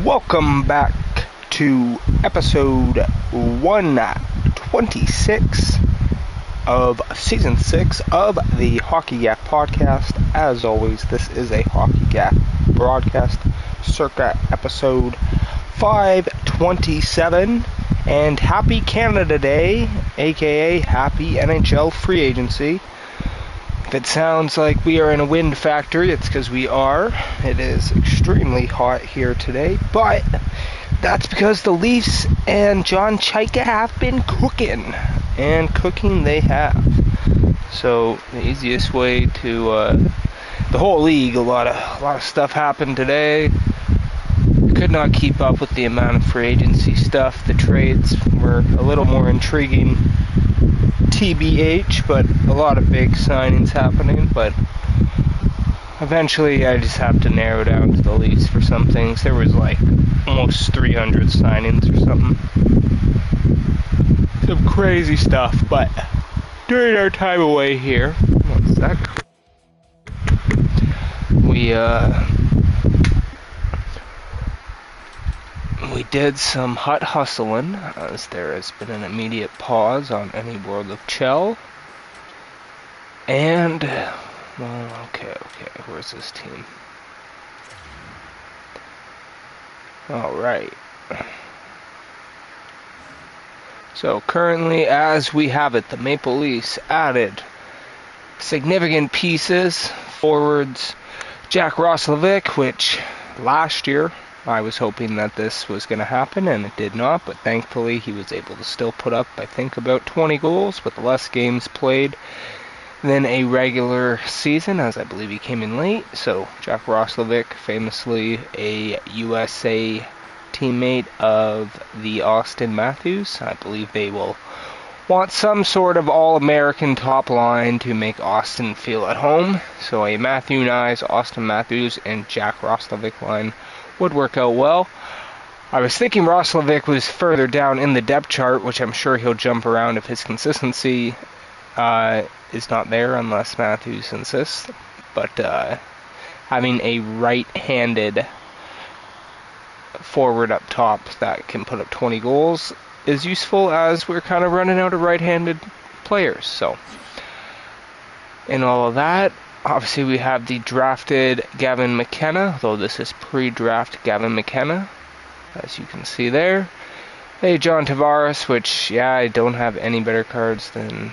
Welcome back to episode 126 of season 6 of the Hockey Gap podcast. As always, this is a Hockey Gap broadcast, circa episode 527. And happy Canada Day, aka happy NHL free agency. If it sounds like we are in a wind factory, it's because we are. It is extremely hot here today, but that's because the Leafs and John Chayka have been cooking, and cooking they have. So the easiest way to the whole league, a lot of stuff happened today. Could not keep up with the amount of free agency stuff. The trades were a little more intriguing, TBH, but a lot of big signings happening. But eventually I just have to narrow down to the Leafs for some things. There was like almost 300 signings or something. Some crazy stuff. But during our time away here, one sec, we did some hot hustling, as there has been an immediate pause on any World of Chell. And, well, okay, where's this team? Alright. So, currently, as we have it, the Maple Leafs added significant pieces, forwards, Jack Roslovic, which last year I was hoping that this was going to happen, and it did not, but thankfully he was able to still put up, I think, about 20 goals with less games played than a regular season, as I believe he came in late. So Jack Roslovic, famously a USA teammate of the Austin Matthews. I believe they will want some sort of all-American top line to make Austin feel at home. So a Matthew Nyes, Austin Matthews, and Jack Roslovic line would work out well. I was thinking Roslovic was further down in the depth chart, which I'm sure he'll jump around if his consistency is not there, unless Matthews insists. But having a right-handed forward up top that can put up 20 goals is useful, as we're kind of running out of right-handed players. So, in all of that, obviously we have the drafted Gavin McKenna, though this is pre-draft Gavin McKenna, as you can see there. Hey, John Tavares, which, yeah, I don't have any better cards than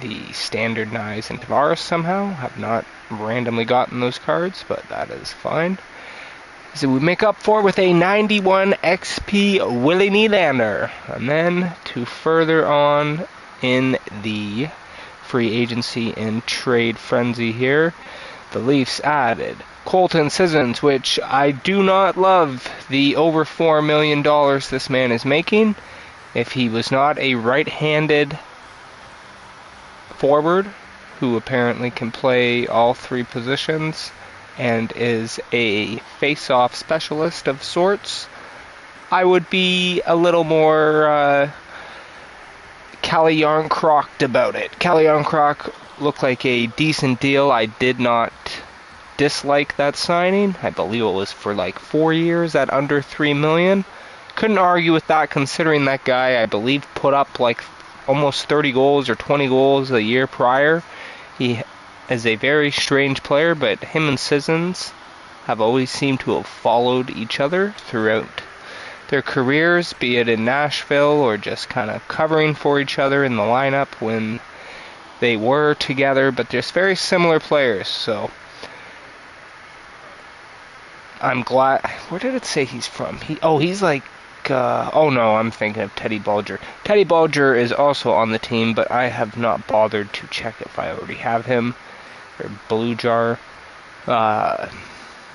the standard Nyes and Tavares somehow. Have not randomly gotten those cards, but that is fine. So we make up for with a 91 XP Willie Nylander. And then to further on in the free agency and trade frenzy here, the Leafs added Colton Sissons, which I do not love the over $4 million this man is making. If he was not a right-handed forward who apparently can play all three positions and is a face-off specialist of sorts, I would be a little more Calle Jarnkrok about it. Calle Jarnkrok looked like a decent deal. I did not dislike that signing. I believe it was for like 4 years at under $3 million. Couldn't argue with that, considering that guy, I believe, put up like almost 30 goals or 20 goals a year prior. He is a very strange player, but him and Sissons have always seemed to have followed each other throughout their careers, be it in Nashville or just kind of covering for each other in the lineup when they were together, but just very similar players. So I'm glad. Where did it say he's from? He's like I'm thinking of Teddy Bulger. Teddy Bulger is also on the team, but I have not bothered to check if I already have him, or Blue Jar.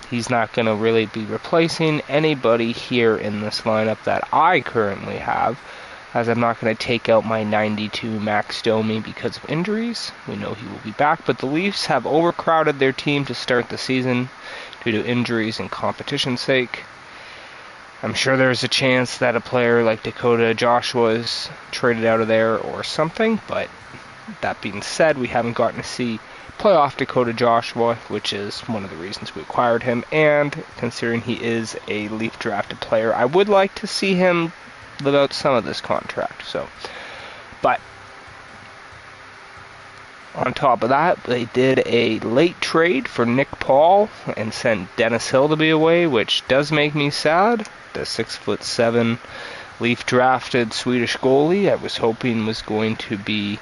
He's not going to really be replacing anybody here in this lineup that I currently have, as I'm not going to take out my 92 Max Domi because of injuries. We know he will be back, but the Leafs have overcrowded their team to start the season due to injuries and competition's sake. I'm sure there's a chance that a player like Dakota Joshua is traded out of there or something, but that being said, we haven't gotten to see playoff Dakota Joshua, which is one of the reasons we acquired him, and considering he is a Leaf drafted player, I would like to see him live out some of this contract. So, but on top of that, they did a late trade for Nick Paul and sent Dennis Hill to be away, which does make me sad. The 6'7" Leaf drafted Swedish goalie I was hoping was going to be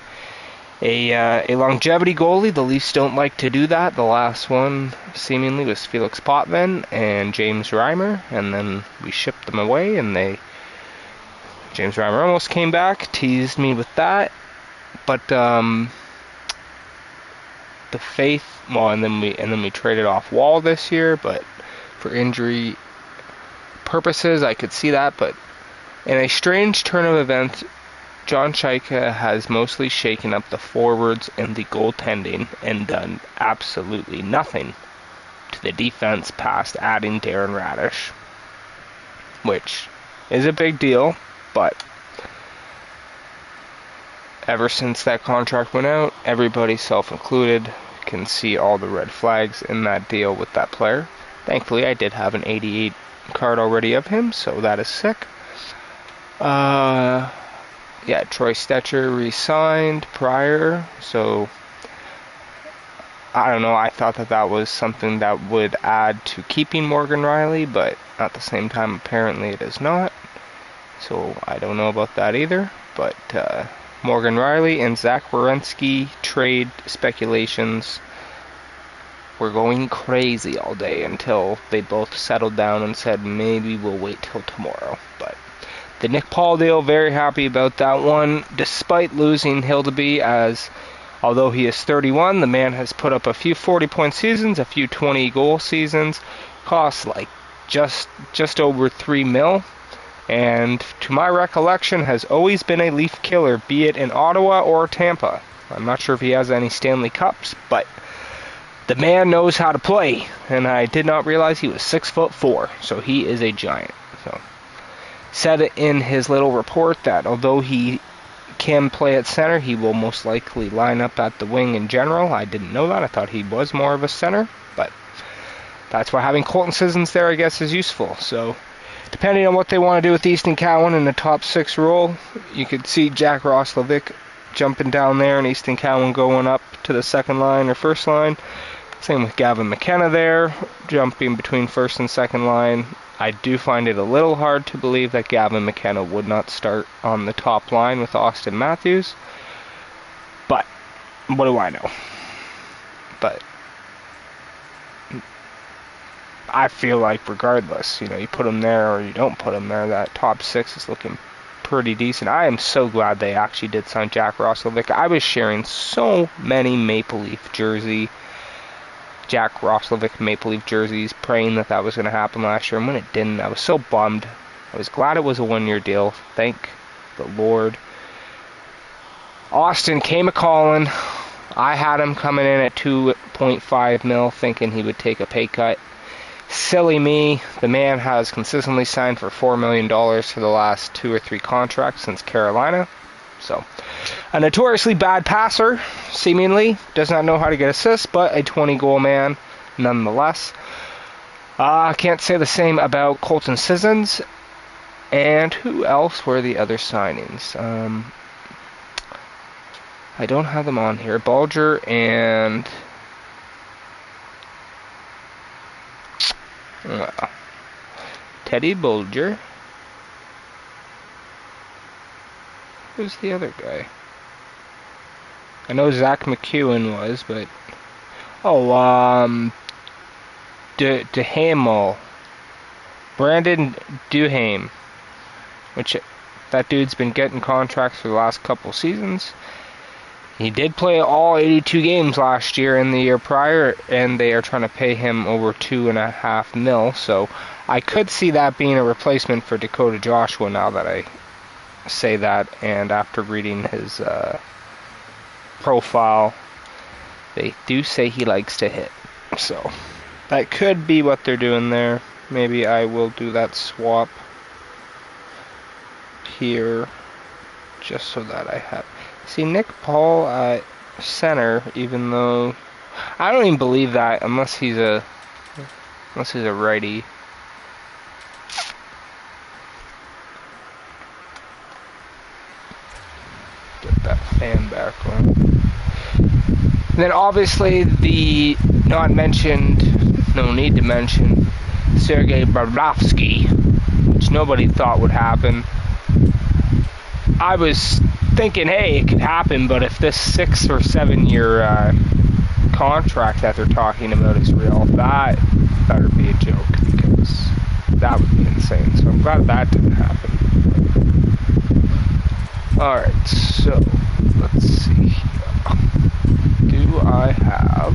a longevity goalie. The Leafs don't like to do that. The last one seemingly was Felix Potvin and James Reimer, and then we shipped them away, and James Reimer almost came back, teased me with that, but the faith, and then we traded off Wall this year, but for injury purposes I could see that. But in a strange turn of events, John Chayka has mostly shaken up the forwards and the goaltending and done absolutely nothing to the defense past adding Darren Radish, which is a big deal, but ever since that contract went out, everybody, self-included, can see all the red flags in that deal with that player. Thankfully, I did have an 88 card already of him, so that is sick. Yeah, Troy Stecher re-signed prior, so I don't know, I thought that was something that would add to keeping Morgan Rielly, but at the same time, apparently it is not, so I don't know about that either. But Morgan Rielly and Zach Werenski trade speculations were going crazy all day until they both settled down and said maybe we'll wait till tomorrow. But the Nick Paul deal, very happy about that one, despite losing Hildeby, as although he is 31, the man has put up a few 40-point seasons, a few 20-goal seasons, costs like just over $3 million, and to my recollection has always been a Leaf killer, be it in Ottawa or Tampa. I'm not sure if he has any Stanley Cups, but the man knows how to play, and I did not realize he was 6'4", so he is a giant. So, said in his little report that although he can play at center, he will most likely line up at the wing in general. I didn't know that. I thought he was more of a center, but that's why having Colton Sissons there, I guess, is useful. So, depending on what they want to do with Easton Cowan in the top 6 role, you could see Jack Roslovic jumping down there and Easton Cowan going up to the second line or first line. Same with Gavin McKenna there, jumping between first and second line. I do find it a little hard to believe that Gavin McKenna would not start on the top line with Austin Matthews. But, what do I know? But I feel like regardless, you put him there or you don't put him there, that top 6 is looking pretty decent. I am so glad they actually did sign Jack Roslovic. I was sharing so many Maple Leaf Jack Roslovic Maple Leaf jerseys, praying that was going to happen last year, and when it didn't, I was so bummed. I was glad it was a one-year deal. Thank the Lord. Austin came a-calling. I had him coming in at $2.5 million, thinking he would take a pay cut. Silly me. The man has consistently signed for $4 million for the last 2 or 3 contracts since Carolina. So, a notoriously bad passer, seemingly, does not know how to get assists, but a 20-goal man nonetheless. I can't say the same about Colton Sissons. And who else were the other signings? I don't have them on here. Bulger and Teddy Bulger. Who's the other guy? I know Zach McEwen was, but Duhamel, Brandon Duhaime, which that dude's been getting contracts for the last couple seasons. He did play all 82 games last year and the year prior, and they are trying to pay him over $2.5 million. So I could see that being a replacement for Dakota Joshua now that I say that, and after reading his profile, they do say he likes to hit. So that could be what they're doing there. Maybe I will do that swap here just so that I have. See, Nick Paul at center, even though I don't even believe that unless he's a righty. Get that fan back on. And then obviously the not mentioned, no need to mention, Sergei Bobrovsky, which nobody thought would happen. I was thinking, hey, it could happen, but if this 6 or 7 year contract that they're talking about is real, that better be a joke, because that would be insane. So I'm glad that didn't happen. Alright, so let's see here. Do I have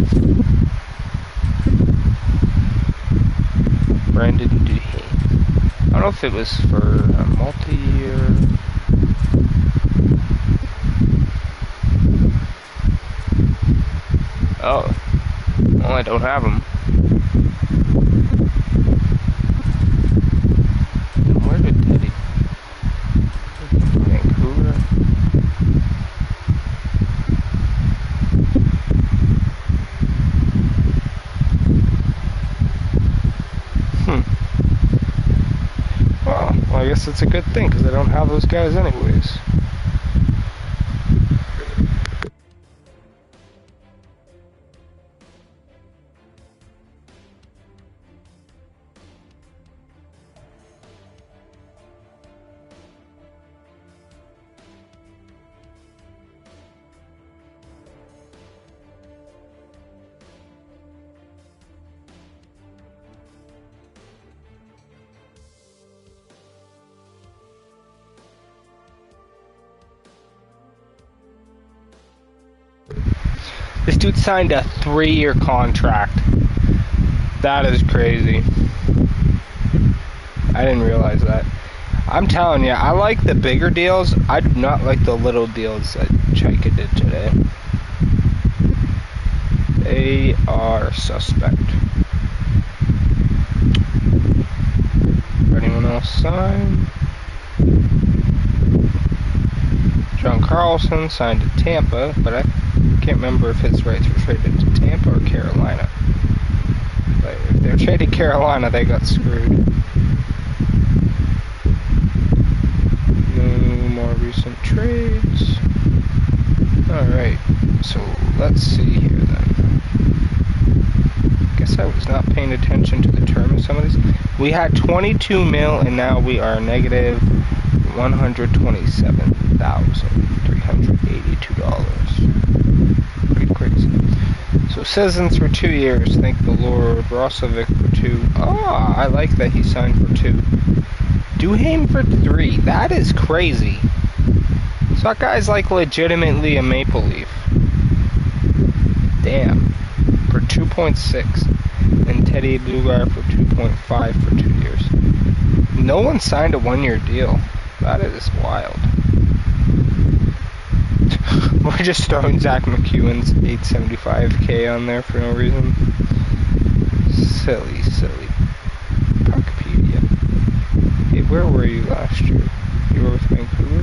Brandon Duhaime? I don't know if it was for a multi-year. Oh, well, I don't have him. Where did Teddy? Vancouver. Well, I guess it's a good thing because I don't have those guys anyways. This dude signed a 3-year contract. That is crazy. I didn't realize that. I'm telling you, I like the bigger deals. I do not like the little deals that Chaika did today. They are suspect. Anyone else sign? John Carlson signed to Tampa, but I can't remember if his rights were traded to Tampa or Carolina. But if they're traded Carolina, they got screwed. No more recent trades. Alright, so let's see here then. Guess I was not paying attention to the term of some of these. We had 22 mil and now we are negative $127,382. Pretty crazy. So Citizens for 2 years, thank the Lord. Roslovic for 2. Ah, I like that he signed for 2. Duhaime for 3. That is crazy. So that guy's like legitimately a Maple Leaf. Damn. For 2.6. And Teddy Bluegar for 2.5 for 2 years. No one signed a 1-year deal. That is wild. We're just throwing Zach McEwen's $875K on there for no reason. Silly, silly. Puckpedia. Hey, where were you last year? You were with Vancouver?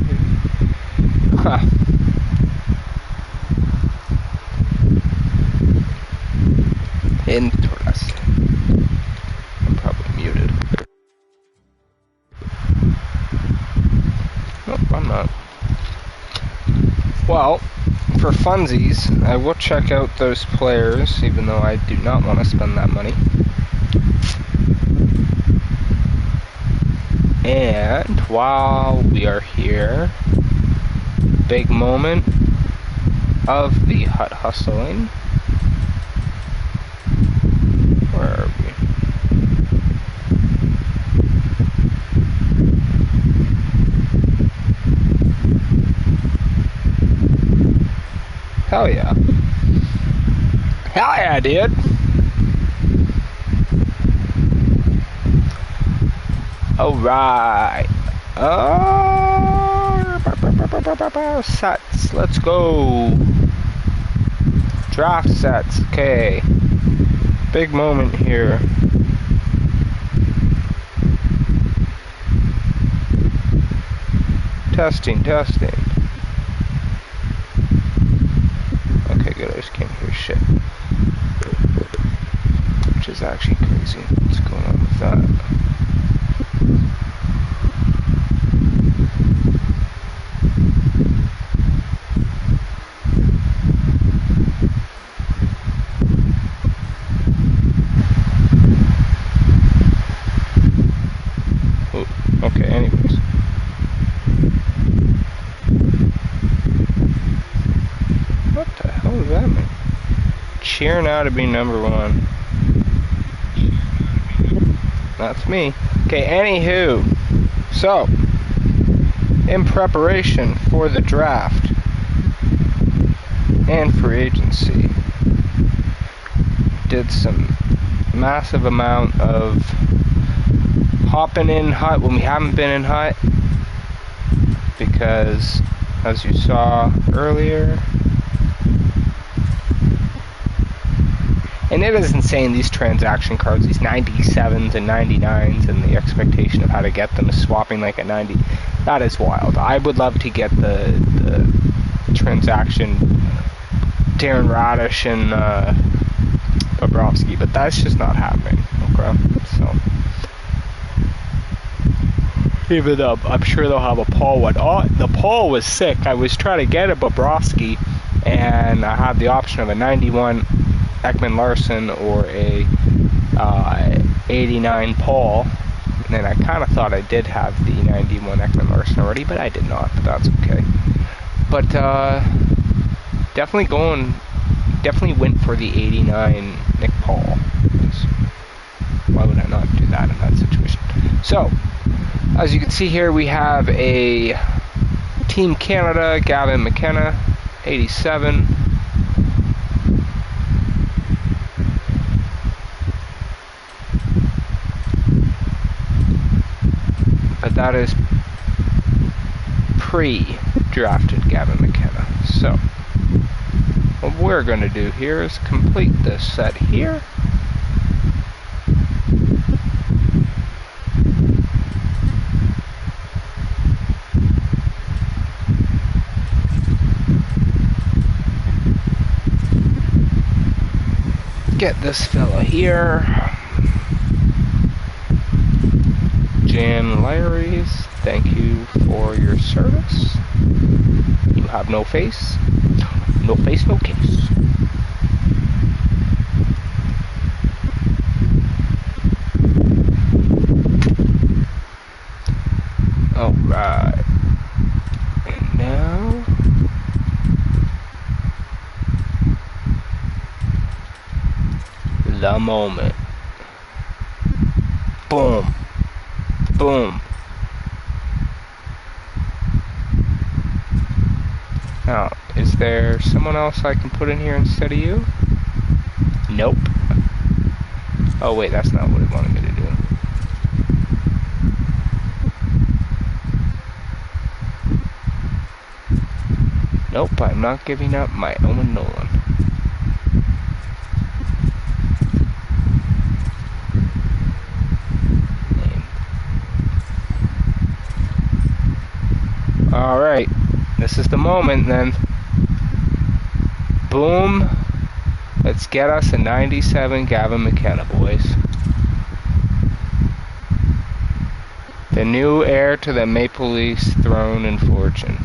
Huh. Interesting. I'm probably muted. Nope, I'm not. Well, for funsies, I will check out those players, even though I do not want to spend that money. And while we are here, big moment of the hut hustling. Where are we? Hell yeah. Hell yeah, dude. Alright. Sets. Let's go. Draft sets. Okay. Big moment here. Testing. Okay, good. I just can't hear shit. is actually crazy. What's going on with that? Oh, okay, anyways. What the hell does that mean? Cheer now to be number one. That's me. Okay, anywho. So, in preparation for the draft and free agency, did some massive amount of hopping in hut when we haven't been in hut, because as you saw earlier, and it is insane, these transaction cards, these 97s and 99s, and the expectation of how to get them is swapping like a 90. That is wild. I would love to get the transaction Darren Radish and Bobrovsky, but that's just not happening. Okay, so even though I'm sure they'll have a Paul one. Oh, the Paul was sick. I was trying to get a Bobrovsky, and I had the option of a 91 Ekman Larson or a 89 Paul. And then I kind of thought I did have the 91 Ekman Larson already, but I did not. But that's okay. But definitely went for the 89 Nick Paul. Why would I not do that in that situation? So, as you can see here, we have a Team Canada Gavin McKenna, 87. But that is pre-drafted Gavin McKenna. So, what we're going to do here is complete this set here. Get this fella here. Jan Larry's, thank you for your service. You have no face. No face, no case. Alright. And now the moment. Boom. Boom. Now, is there someone else I can put in here instead of you? Nope. Oh wait, that's not what it wanted me to do. Nope, I'm not giving up my Owen Nolan. Alright, this is the moment then. Boom. Let's get us a 97 Gavin McKenna, boys. The new heir to the Maple Leafs throne and fortune.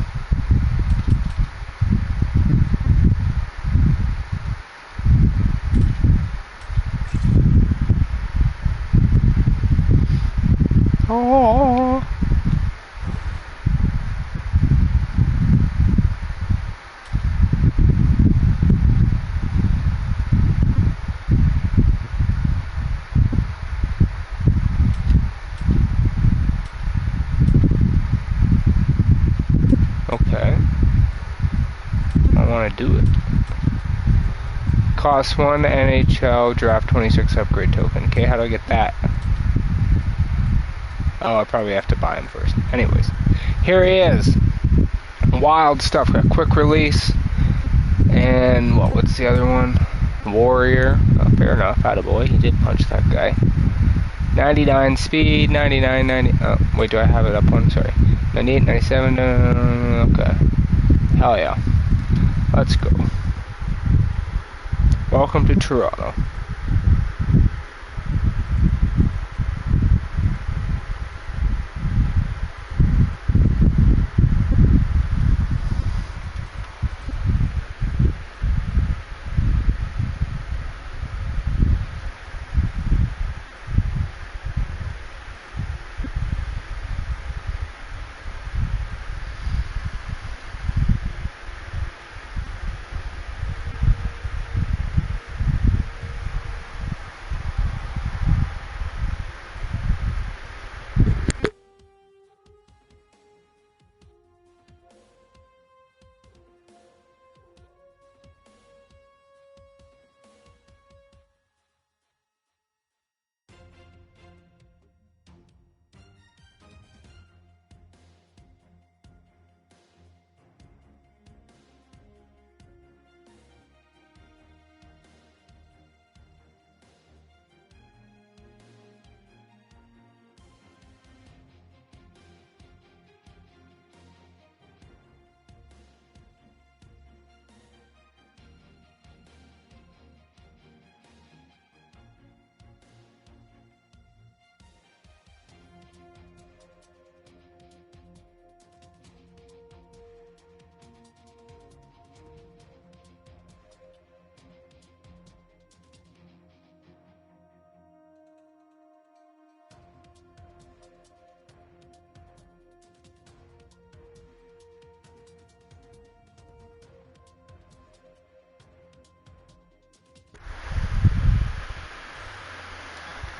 Oh. Okay. I want to do it. Cost 1 NHL Draft 26 upgrade token. Okay, how do I get that? Oh, I probably have to buy him first. Anyways, here he is. Wild stuff. Got quick release. And what's the other one? Warrior. Oh, fair enough. Attaboy. He did punch that guy. 99 speed. 99, 90. Oh, wait, do I have it up on? Sorry. 98, 97. Okay. Hell yeah. Let's go. Welcome to Toronto.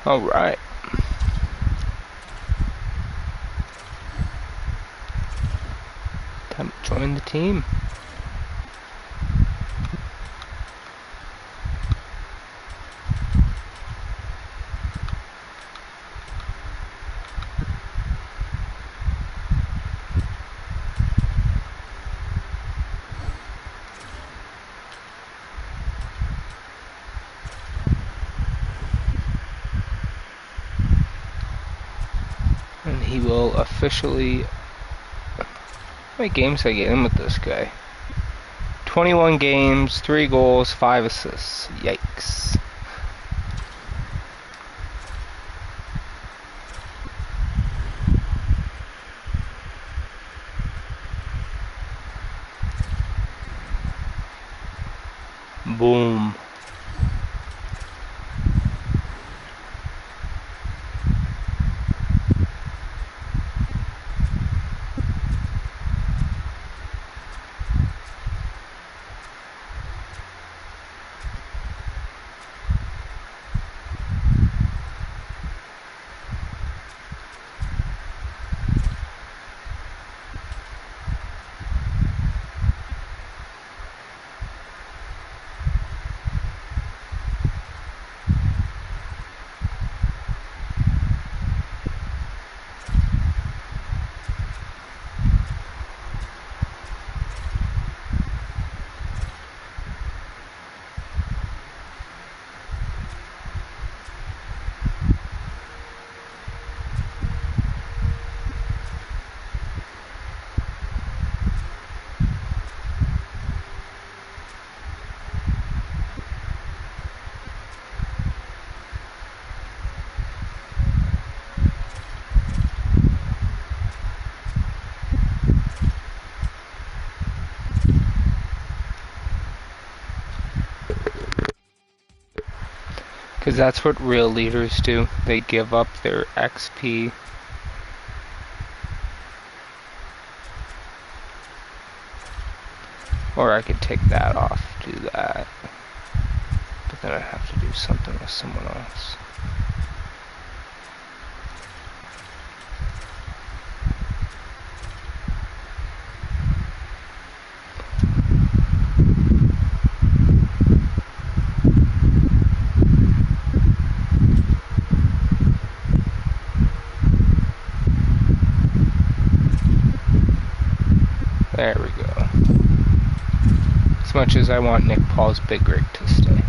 All right. Time to join the team. And he will officially... How many games did I get in with this guy? 21 games, 3 goals, 5 assists. Yikes. Boom. Because that's what real leaders do. They give up their XP. Or I could take that off, do that. But then I have to do something with someone else. There we go. As much as I want Nick Paul's big rig to stay.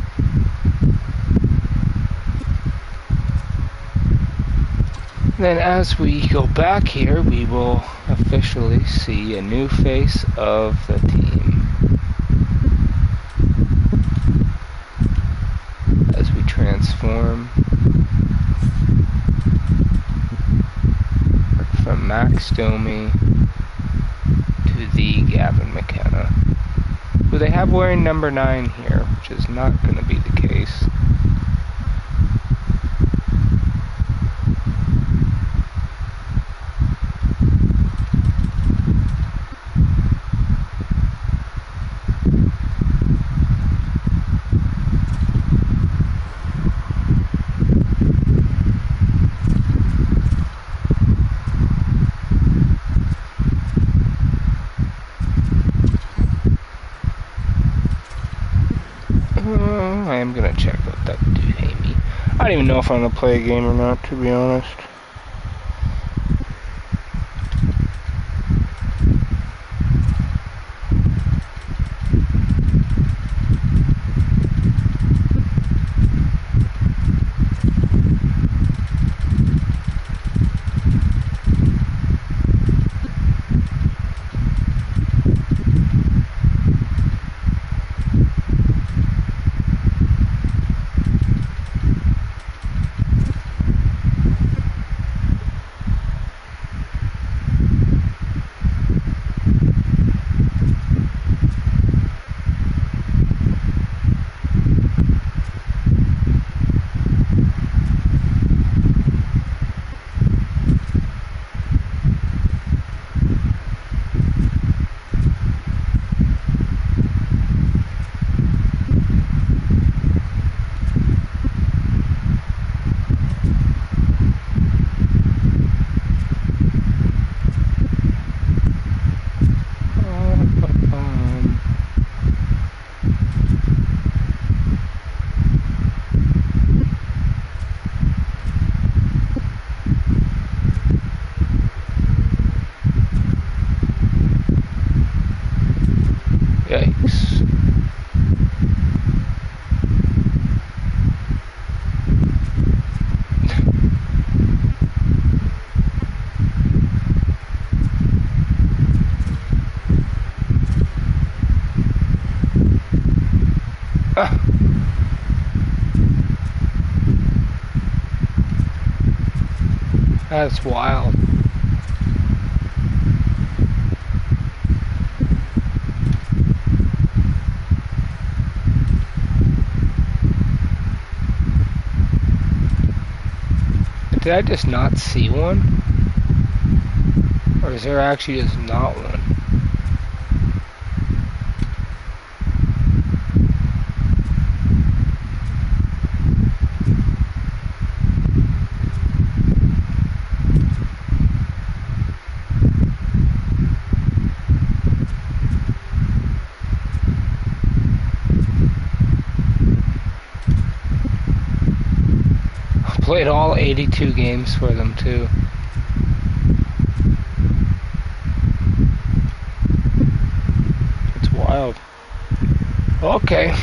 Then as we go back here, we will officially see a new face of the team. As we transform from Max Domi to the Gavin McKenna, who they have wearing number 9 here, which is not going to be the case. I am going to check out that dude, Amy. I don't even know if I'm going to play a game or not, to be honest. weeks. That's wild. Did I just not see one? Or is there actually just not one? Played all 82 games for them too. It's wild. Okay.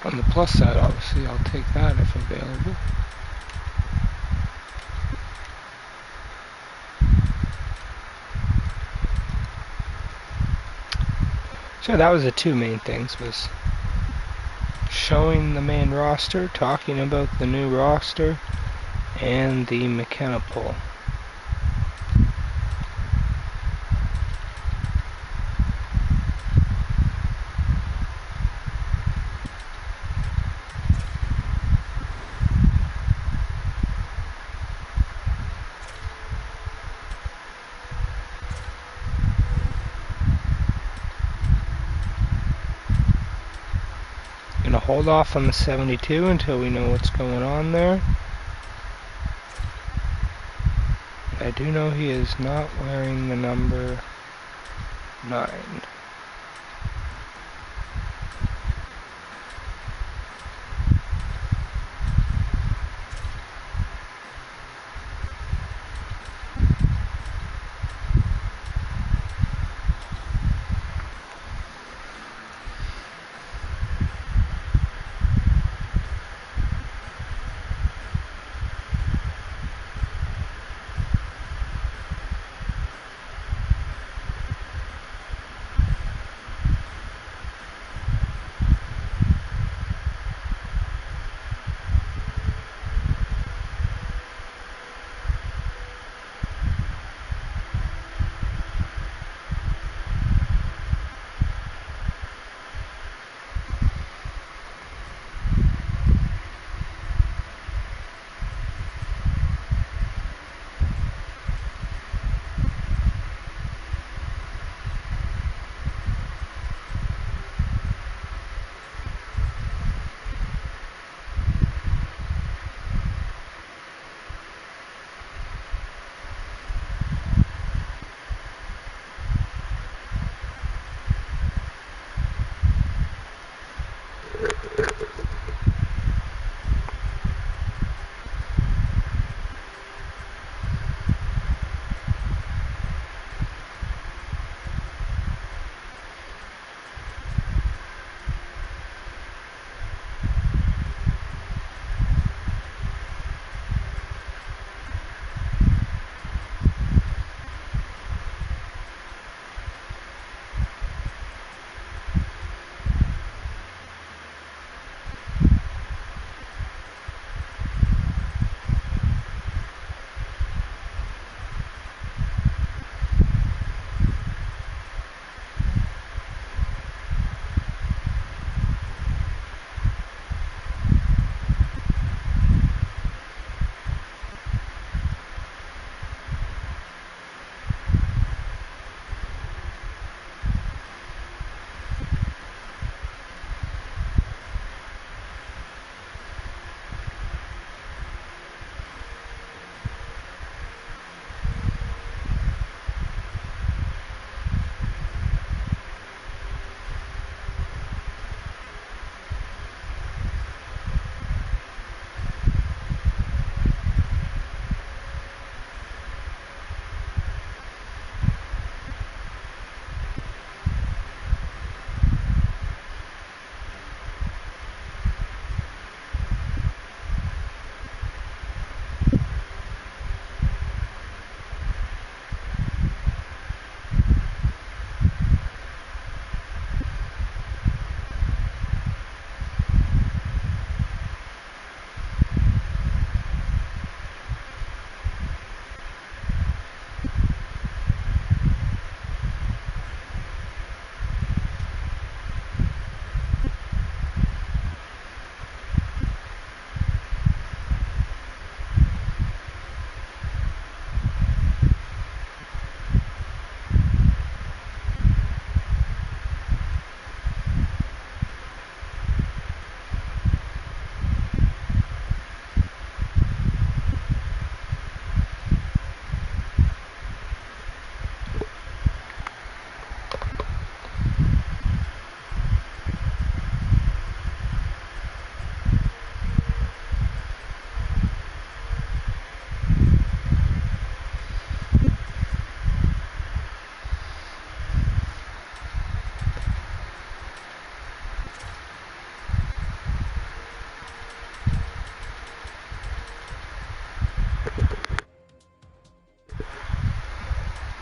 On the plus side, obviously, I'll take that if available. So that was the two main things, was showing the main roster, talking about the new roster, and the McKenna poll. Gonna hold off on the 72 until we know what's going on there. I do know he is not wearing the number 9.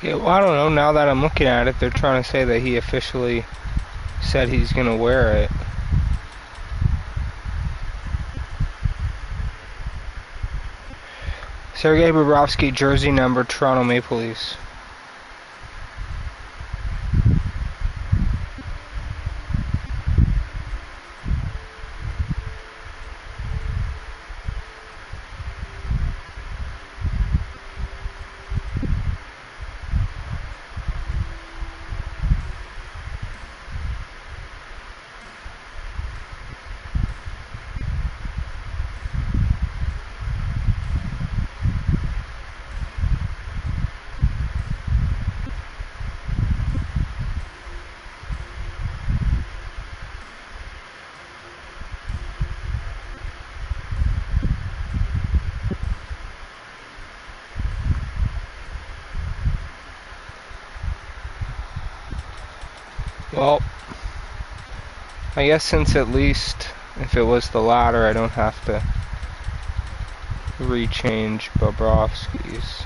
Yeah, well, I don't know. Now that I'm looking at it, they're trying to say that he officially said he's gonna wear it. Sergei Bobrovsky, jersey number, Toronto Maple Leafs. Well, I guess since at least if it was the latter, I don't have to rechange Bobrovsky's.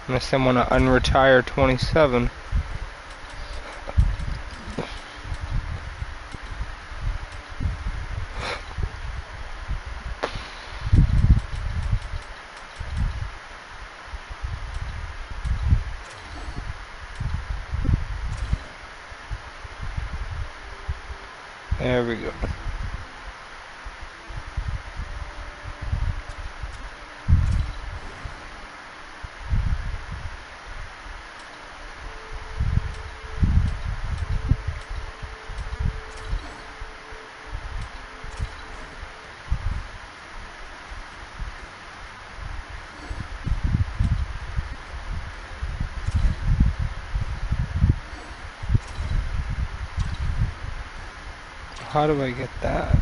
Unless I want to unretire 27. There we go. How do I get that?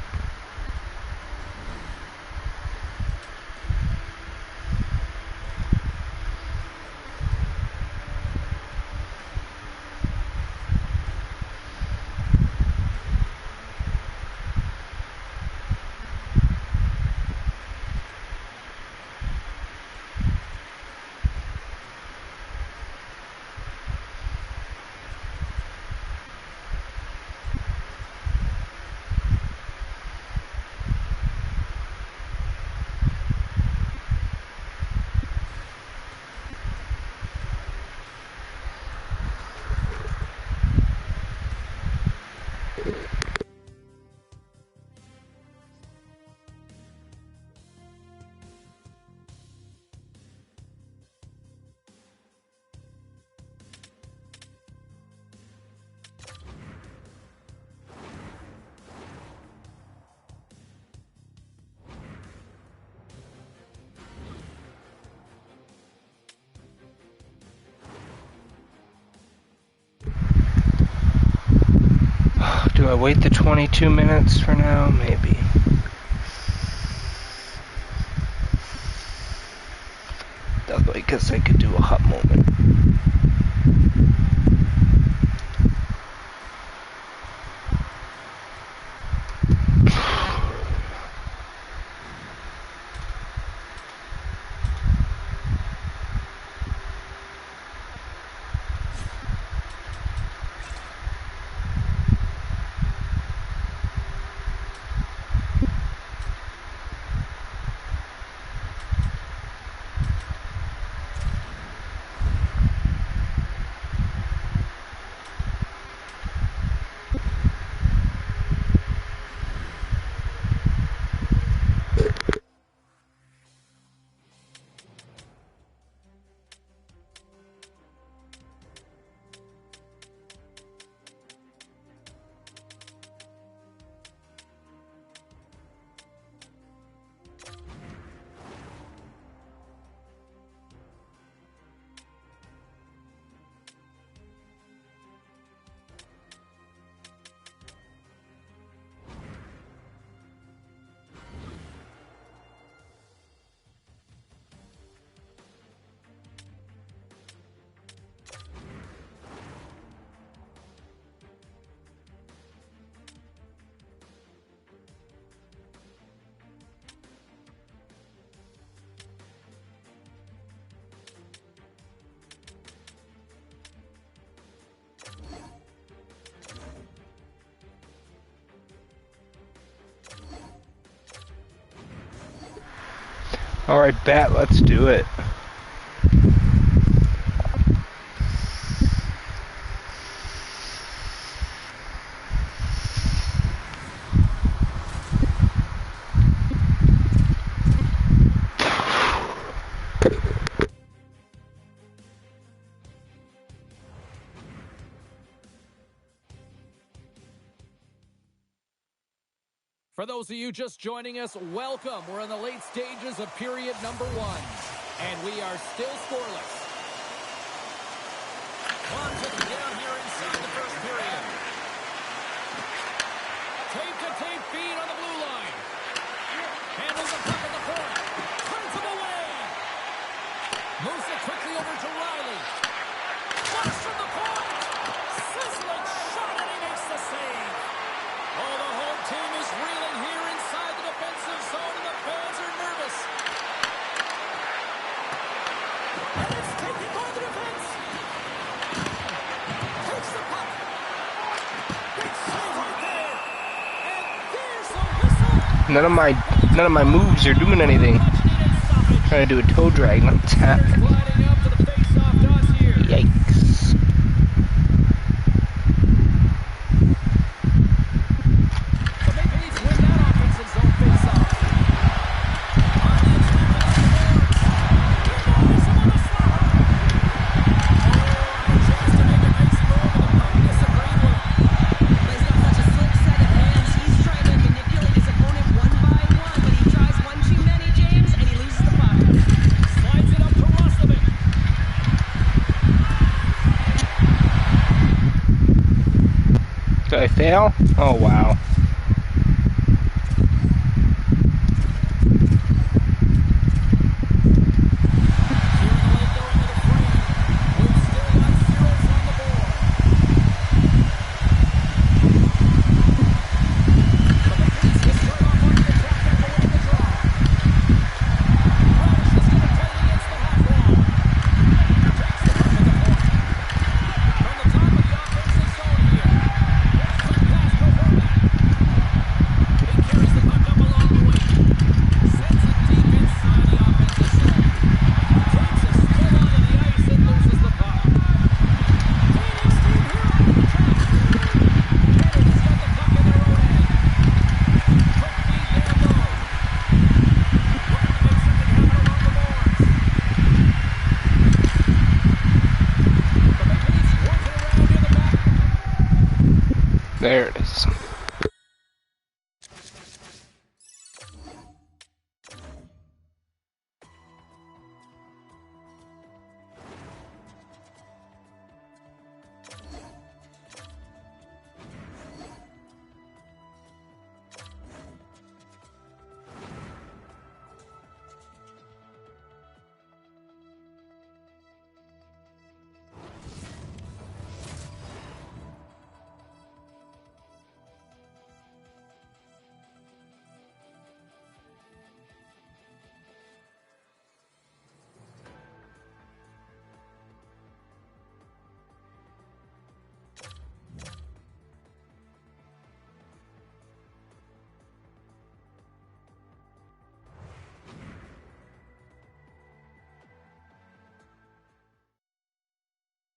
Do I wait the 22 minutes for now? Maybe. Although I guess I could do a hot moment. Alright, bet. Let's do it. For those of you just joining us, welcome. We're in the late stages of period number 1, and we are still scoreless. Clock ticking down here inside the first period. Tape-to-tape feed on the blue line. Handles the puck at the point. Turns him away. Moves it quickly over to Riley. Flash from the point. Sizzling shot, and he makes the save. Oh, the whole team is reeling here inside the defensive zone, and the fans are nervous. And it's taken by the defense. Takes the puck. Big save right there. And there's a whistle. None of my moves are doing anything. Trying to do a toe drag, not tap. Sliding up to the face-off dots here. Yikes. The Maple Leafs win that offensive zone face-off. On the chance to make a nice move, and the puck disagreed with. He's got such a slick set of hands. He's trying to manipulate his opponent one by one, but he tries one too many, James, and he loses the puck. Slides it up to Roslovic. Did I fail? Oh, wow. There it is.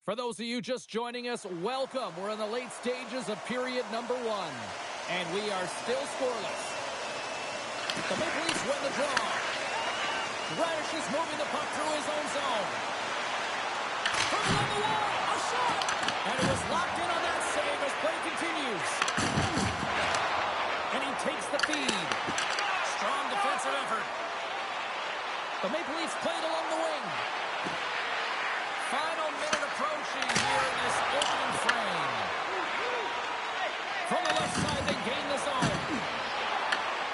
For those of you just joining us, welcome. We're in the late stages of period number 1, and we are still scoreless. The Maple Leafs win the draw. Radish is moving the puck through his own zone. From along the wall, a shot! And it was locked in on that save as play continues. And he takes the feed. Strong defensive effort. The Maple Leafs played along the wing. Final minute approaching here in this opening frame. From the left side, they gain the zone.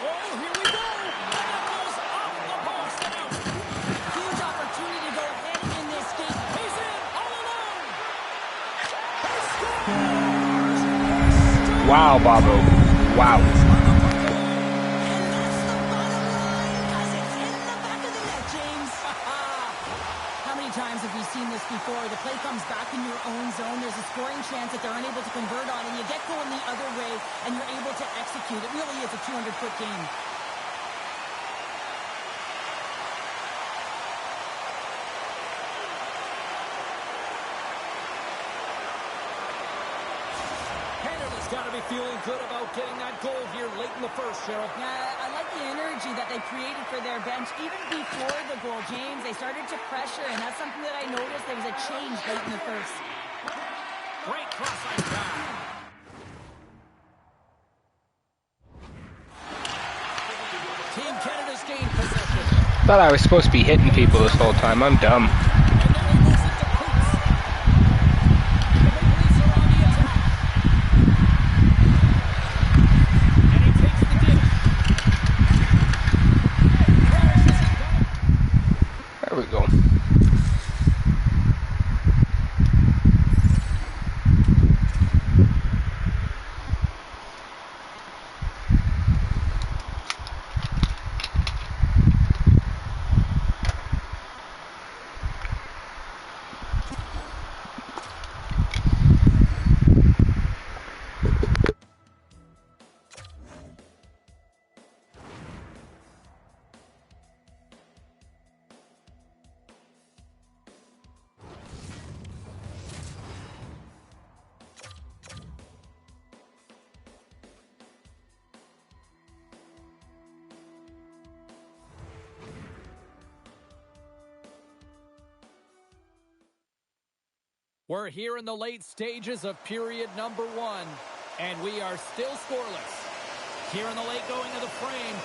Oh, here we go! And it goes off the post and out. Huge opportunity to go ahead and win this game. He's in, all alone! He scores! Wow, Bobo. Wow. And that's the bottom line, because it's in the back of the net, James. How many times have we seen this before? The play comes back in your own zone. There's a scoring chance that they're unable to convert on, and you get going the other way, and you're able to execute. It really is a 200-foot game. feeling good about getting that goal here late in the first, Cheryl. Yeah, I like the energy that they created for their bench. Even before the goal, James, they started to pressure, and that's something that I noticed. There was a change late in the first. Great cross-ice pass. Team Canada's gained possession. Thought I was supposed to be hitting people this whole time. I'm dumb. And now he moves it to Coots. The Maple Leafs are on the attack. And he takes the dish. There we go. We're here in the late stages of period number 1, and we are still scoreless. Here in the late going of the frame,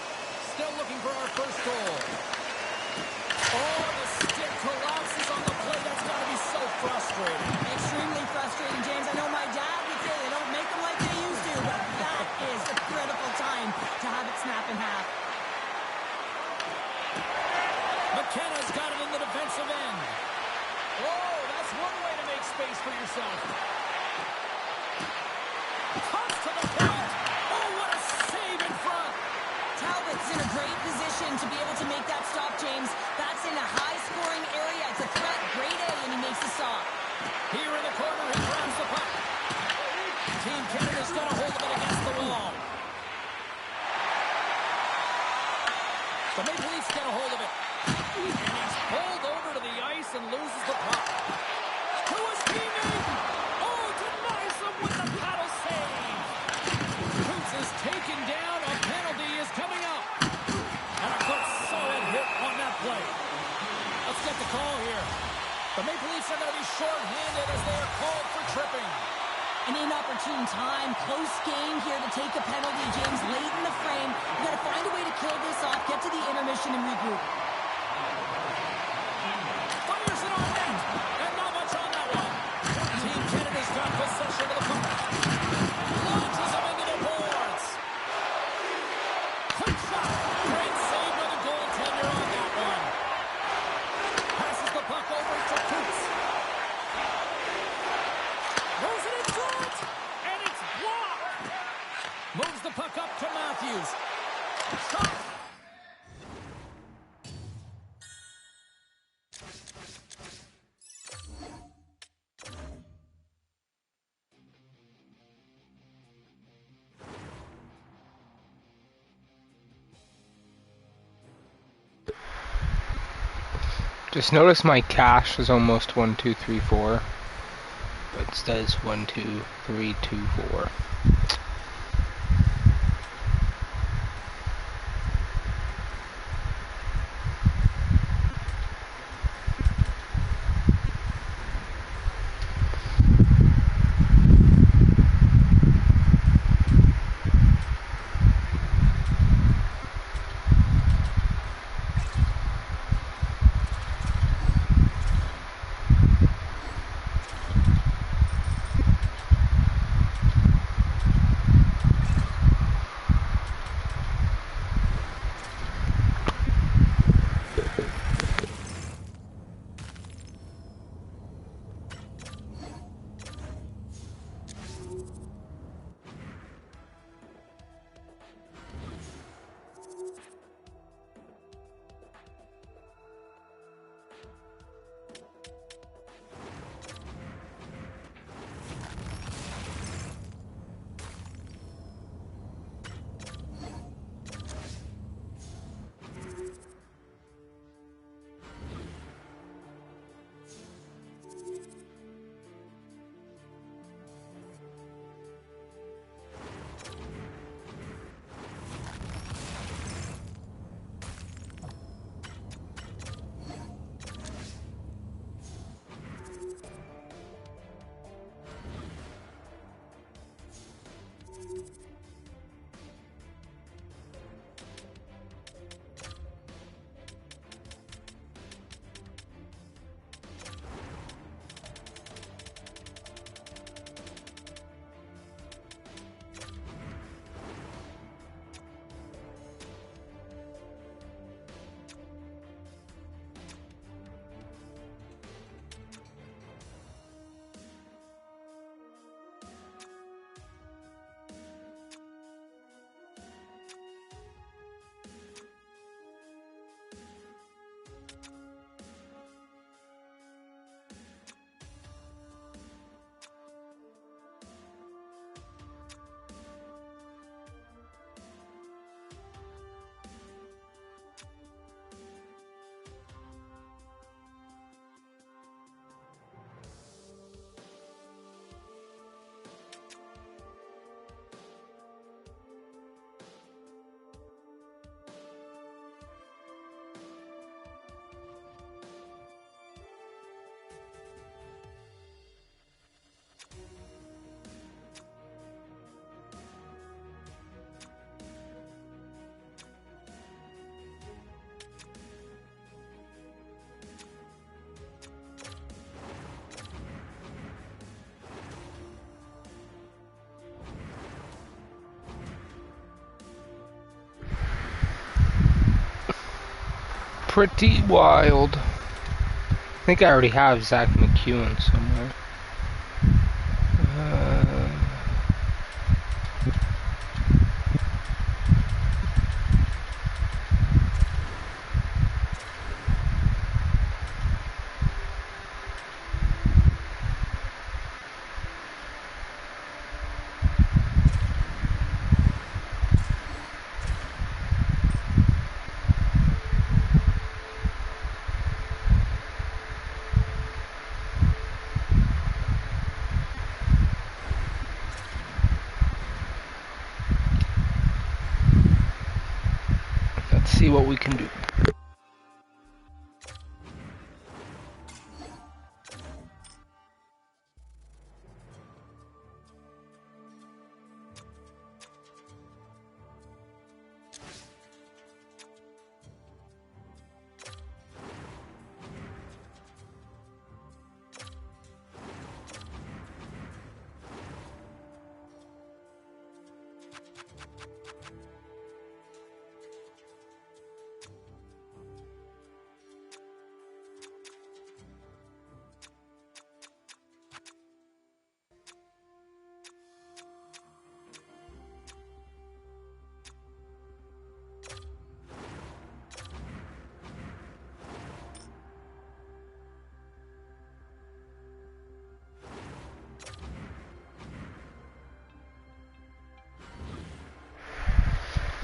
still looking for our first goal. Oh, the stick collapses on the play. That's got to be so frustrating. Extremely frustrating, James. I know my dad would say they don't make them like they used to, but that is a critical time to have it snap in half. McKenna's got it in the defensive end. Oh, that's one way to make space for yourself. Cuts to the point. Oh, what a save in front. Talbot's in a great position to be able to make that stop, James. That's in a high-scoring area. It's a threat. Great A, and he makes the stop. Here in the corner, he grabs the puck. Team Canada's got a hold of it against the wall. The Maple Leafs get a hold of it. And he's pulled over to the ice and loses the puck. To his teammate. Oh, denies him with the paddle save. Coots is taken down. A penalty is coming up. And a good solid hit on that play. Let's get the call here. The Maple Leafs are going to be short-handed as they are called for tripping. An inopportune time, close game here to take a penalty, James, late in the frame. You got to find a way to kill this off, get to the intermission, and regroup. Fires it on net, and not much on that one. Team Canada's got possession of the puck. Launches him into the boards. Quick shot. Great save by the goaltender on that one. Passes the puck over to Coots. Throws it in front, and it's blocked. Moves the puck up to Matthews. Shot. Just notice my cache is almost 1, 2, 3, 4. But it says 1, 2, 3, 2, 4. pretty wild. I think I already have Zach McEwen somewhere. Let's see what we can do.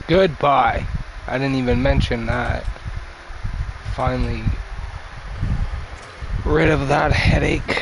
Goodbye. I didn't even mention that. Finally rid of that headache.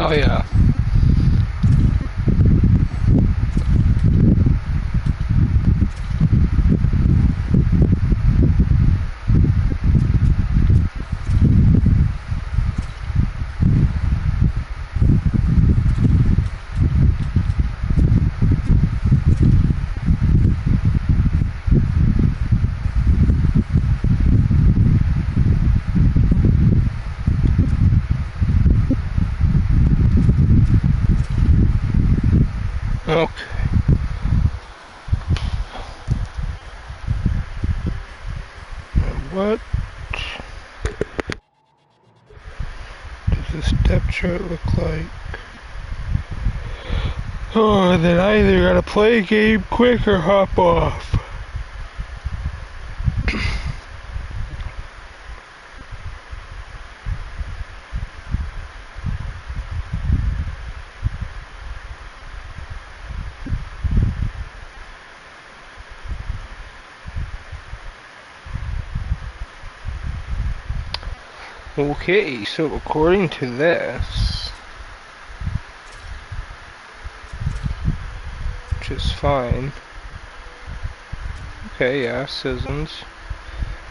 Oh yeah. Okay. What does the step chart look like? Oh, then I either gotta play a game quick or hop off. Okay, so according to this, which is fine. Okay, yeah, Sissons.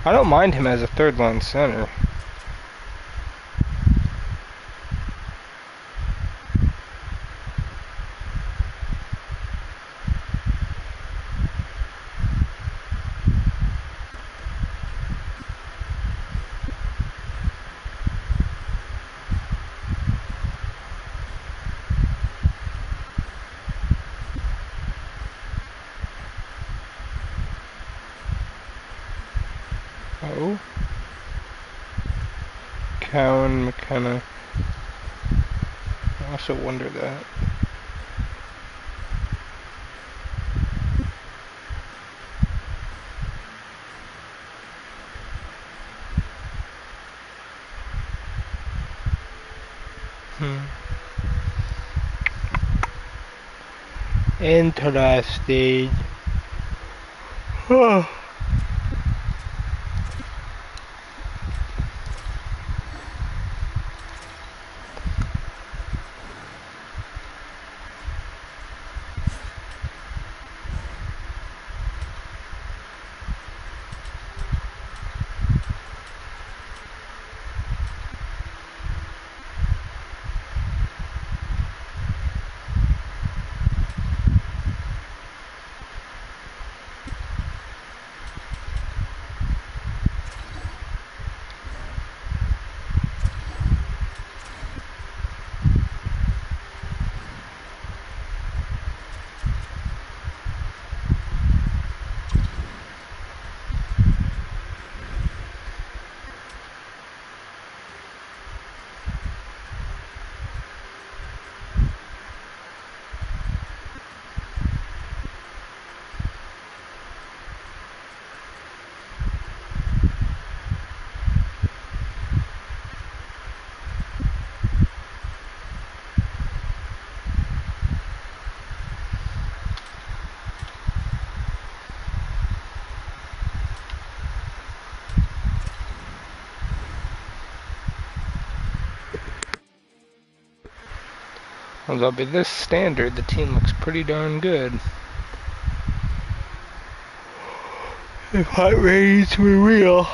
I don't mind him as a third line center. Oh. Cowan, McKenna. I also wonder that. Interesting. Although by this standard, the team looks pretty darn good. If hot ratings were real.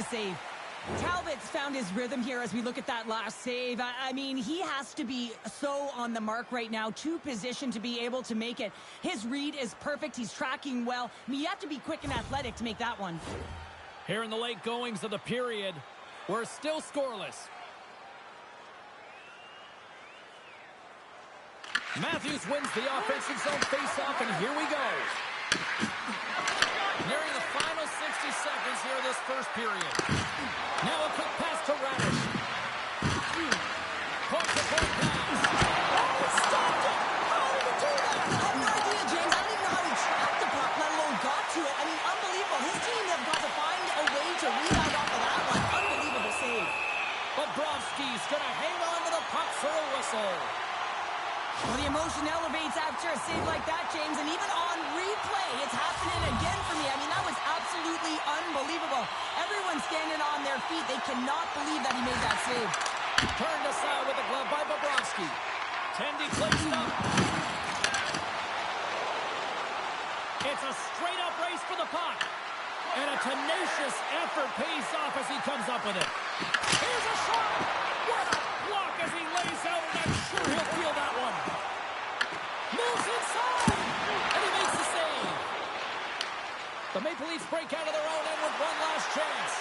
save. Talbot's found his rhythm here as we look at that last save. I mean, he has to be so on the mark right now, to position to be able to make it. His read is perfect. He's tracking well. I mean, you have to be quick and athletic to make that one. Here in the late goings of the period, we're still scoreless. Matthews wins the offensive zone faceoff, and here we go. Nearing the final 60 seconds here of this first period. Now a quick pass to Radish. Point-to-point pass. Stopped it! How did he do that? I have no idea, James. I don't even know how he tracked the puck, let alone got to it. I mean, unbelievable. His team have got to find a way to rebound off of that one. Unbelievable save. Bobrovsky's going to hang on to the puck for a whistle. Well, the emotion elevates after a save like that, James, and even on replay, it's happening again for me. I mean, that was absolutely unbelievable. Everyone's standing on their feet. They cannot believe that he made that save. Turned aside with the glove by Bobrovsky. Tendy plays it up. It's a straight-up race for the puck. And a tenacious effort pays off as he comes up with it. Here's a shot. What a block as he lays out, and I'm sure he'll feel that one. Moves inside, and he makes the save. The Maple Leafs break out of their own end with one last chance.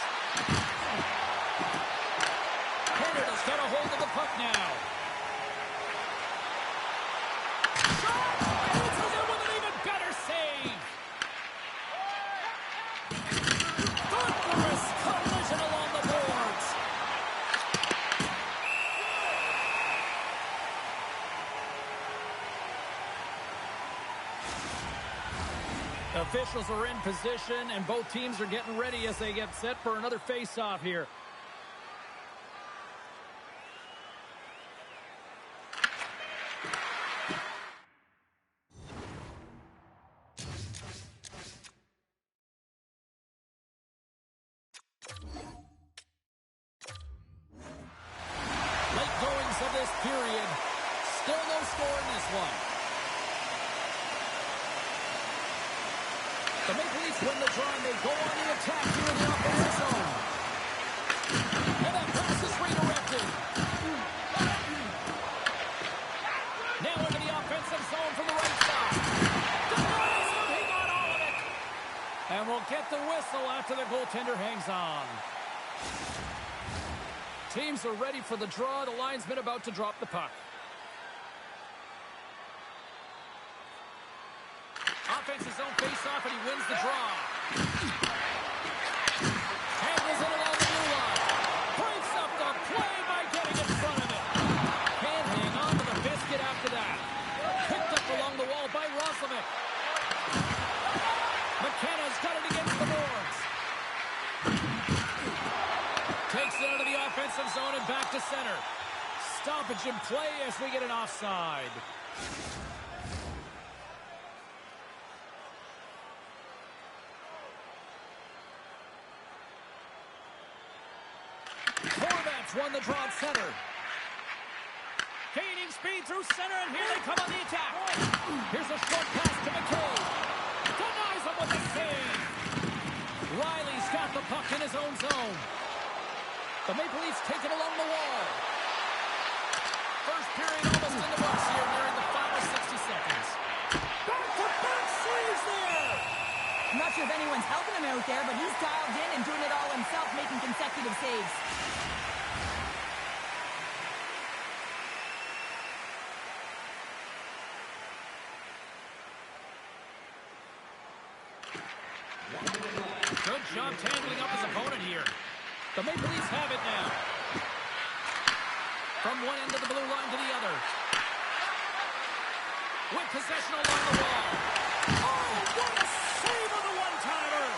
Canada's got a hold of the puck now. Shot! It's in with an even better save. Thunderous collision along the boards. Officials are in position, and both teams are getting ready as they get set for another face-off here. Late goings of this period. Still no score in this one. The Maple Leafs win the draw, and they go on the attack here in the offensive zone. And that pass is redirected. Now into the offensive zone from the right side. Denies him, he got all of it. And we'll get the whistle after the goaltender hangs on. Teams are ready for the draw. The linesman about to drop the puck. Offensive zone face-off, and he wins the draw. Handles it along the blue line. Breaks up the play by getting in front of it. Can't hang on to the biscuit after that. Picked up along the wall by Roslovic. McKenna's got it against the boards. Takes it out of the offensive zone and back to center. Stoppage in play as we get an offside. Horvats won the draw at center. Gaining speed through center, and here they come on the attack. Here's a short pass to McKay. Denies him with a save. Riley's got the puck in his own zone. The Maple Leafs take it along the wall. First period almost in the books here, nearing the final 60 seconds. Back-to-back saves there. I'm not sure if anyone's helping him out there, but he's dialed in and doing it all himself, making consecutive saves. Good job tangling up his opponent here. The Maple Leafs have it now. From one end of the blue line to the other. With possession along the wall. Oh, what a save on the one-timer!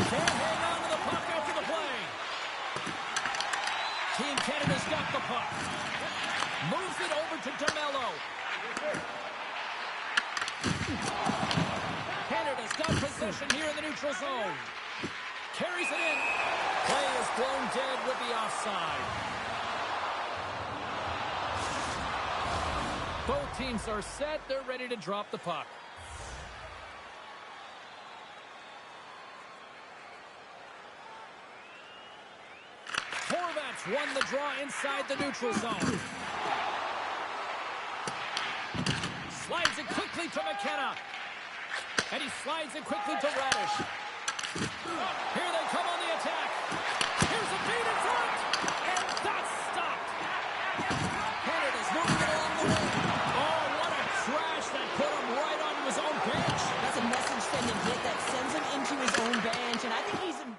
Can't hang on to the puck after the play. Team Canada's got the puck. Moves it over to Darnello. Canada's got possession here in the neutral zone. Carries it in. Play is blown dead with the offside. Both teams are set. They're ready to drop the puck. Horvats won the draw inside the neutral zone. Slides it quickly to McKenna. And he slides it quickly to Radish. Here they come on the attack. Here's a feed in front. And that's stopped. Canada's moving it along the wing. Oh, what a crash that put him right onto his own bench. That's a message-sending hit that sends him into his own bench, and I think he's in...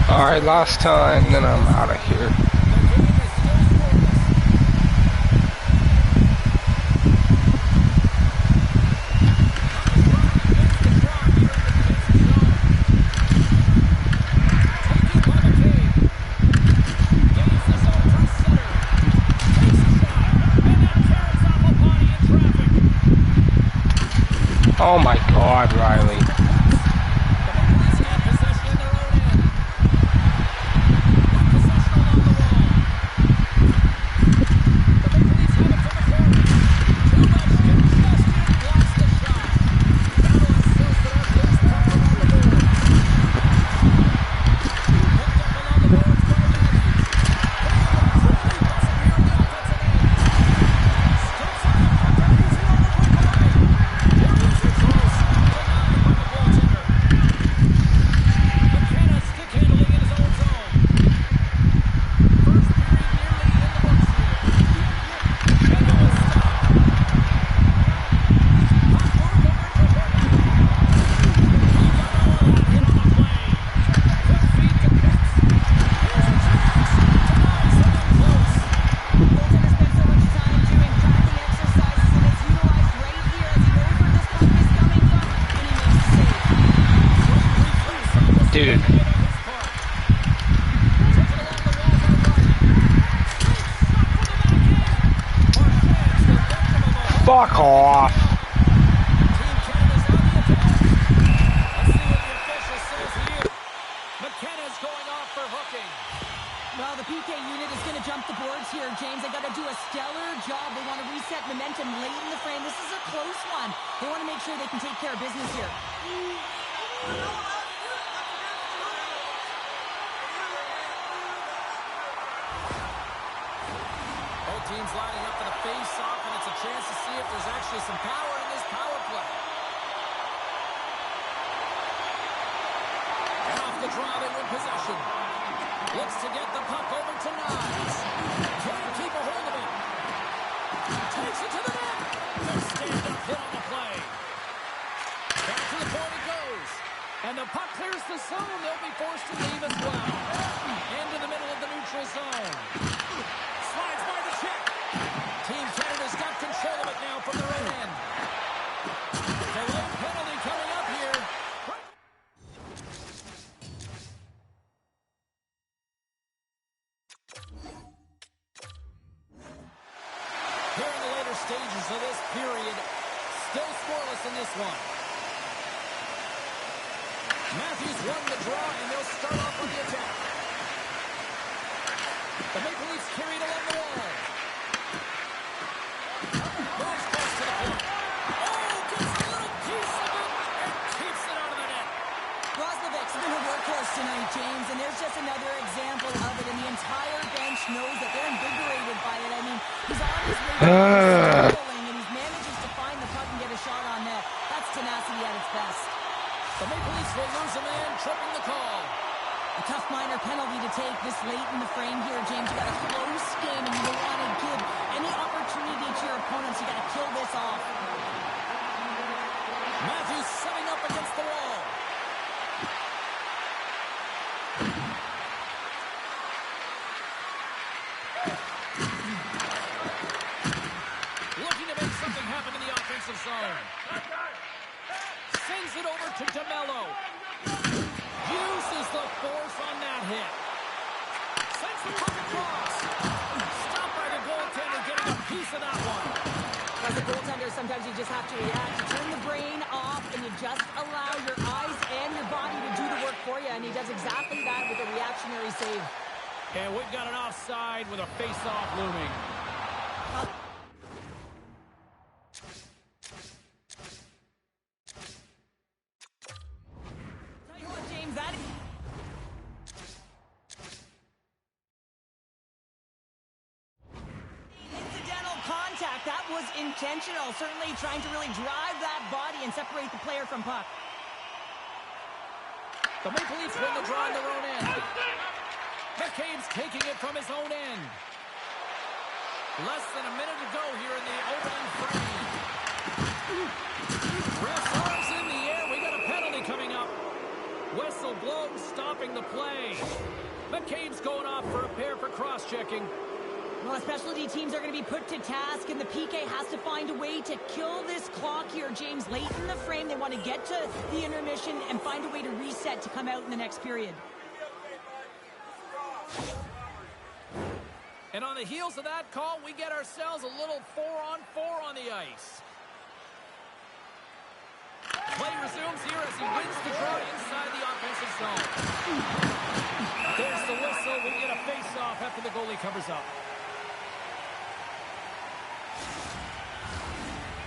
Alright, last time, then I'm out of here. Oh my God, Riley. Dude. Fuck off. McKenna's going off for hooking. Well, the PK unit is going to jump the boards here, James. They got to do a stellar job. They want to reset momentum late in the frame. This is a close one. They want to make sure they can take care of business here. Both teams lining up for the face-off, and it's a chance to see if there's actually some power in this power play. And off the draw, they win possession. Looks to get the puck over to Knies. Can't keep a hold of it. Takes it to the net. Their stand-up hit on the play. Back to the point it goes. And the puck clears the zone. They'll be forced to leave as well. Into the middle of the neutral zone. Slides by the check. Team Canada's got control of it now from their own end. Delayed penalty coming up here. Here in the later stages of this period, still scoreless in this one. Matthews won the draw, and they'll start off on the attack. The Maple Leafs carried along the wall. Moves close to the point. Oh, gets a little piece of it and keeps it out of the net. Roslovic's tonight, James, and there's just another example of it, and the entire bench knows that they're invigorated by it. I mean, he's on his way to scoring, and he manages to find the puck and get a shot on net. That's tenacity at its best. The Maple Leafs will lose a man, tripping the call. A tough minor penalty to take this late in the frame here, James. You got a close game, and you don't want to give any opportunity to your opponents. You got to kill this off. Matthews setting up against the wall. Looking to make something happen in the offensive zone. Sends it over to DeMello. Uses the force on that hit. Sends the puck across. Stopped by the goaltender, getting a piece of that one. As a goaltender, sometimes you just have to react. You turn the brain off, and you just allow your eyes and your body to do the work for you, and he does exactly that with a reactionary save. And we've got an offside with a face-off looming. Tell you what, James, that incidental contact. That was intentional. Certainly trying to really drive that body and separate the player from puck. The Maple Leafs win the draw on their own end. McCabe's taking it from his own end. Less than a minute to go here in the opening frame. Ref's arms in the air. We got a penalty coming up. Whistle blows, stopping the play. McCabe's going off for a pair for cross-checking. Well, specialty teams are going to be put to task, and the PK has to find a way to kill this clock here, James. Late in the frame, they want to get to the intermission and find a way to reset to come out in the next period. And on the heels of that call, we get ourselves a little 4-on-4 on the ice. Play resumes here as he wins the draw inside the offensive zone. There's the whistle. We get a face-off after the goalie covers up.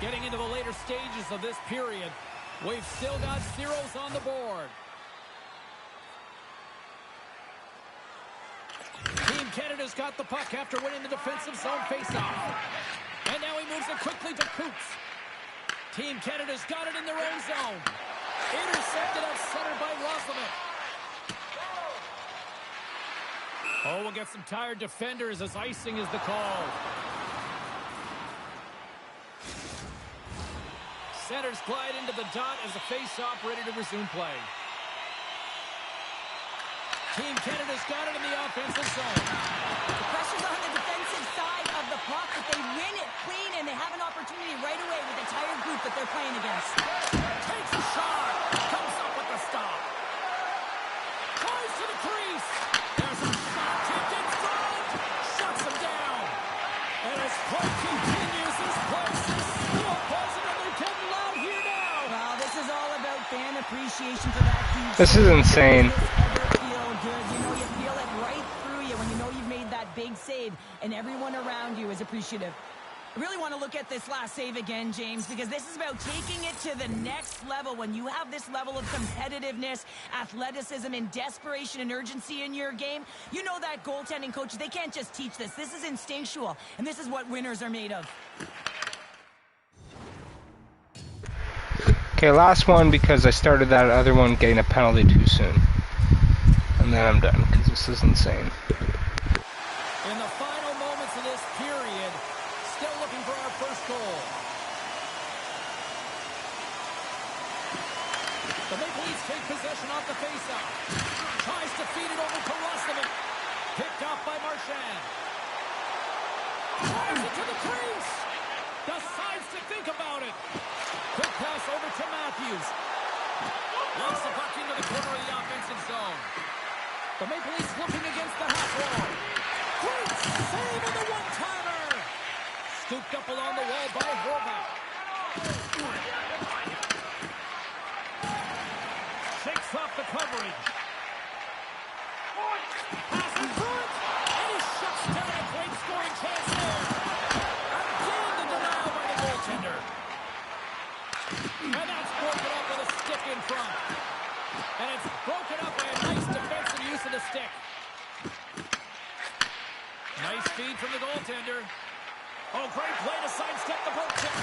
Getting into the later stages of this period, we've still got zeros on the board. Team Canada's got the puck after winning the defensive zone faceoff. And now he moves it quickly to Coots. Team Canada's got it in their own zone. Intercepted out center by Roslovic. Oh, we'll get some tired defenders as icing is the call. Centers glide into the dot as the face-off ready to resume play. Team Canada's got it in the offensive zone. The pressure's on the defensive side of the puck, but they win it clean, and they have an opportunity right away with the tired group that they're playing against. Takes a shot. Comes up with the stop. Tries to the crease. There's a shot tipped in front. Shuts him down. And as play continues, this place is still buzzing, and they're getting loud here now. Well, this is all about fan appreciation for that huge. This is insane. Good. You know, you feel it right through you when you know you've made that big save, and everyone around you is appreciative. I really want to look at this last save again, James, because this is about taking it to the next level. When you have this level of competitiveness, athleticism, and desperation and urgency in your game, you know that goaltending coaches, they can't just teach this. This is instinctual, and this is what winners are made of. Okay, last one because I started that other one getting a penalty too soon. And then I'm done, because this is insane. In the final moments of this period, still looking for our first goal. The Maple Leafs take possession off the faceoff. Tries to feed it over to Roslovic. Picked off by Marchand. Drives it to the crease. Decides to think about it. Quick pass over to Matthews. Launches the puck into the corner of the offensive zone. The Maple Leafs looking against the half wall. Great save on the one-timer. Scooped up along the wall by Horvat. Shakes off the coverage. Pass in front. And he shuts down a great scoring chance there. Again the denial by the goaltender. And that's broken up with a stick in front. And it's broken up by a nice defensive use of the stick. Nice feed from the goaltender. Oh, great play to sidestep the poke check.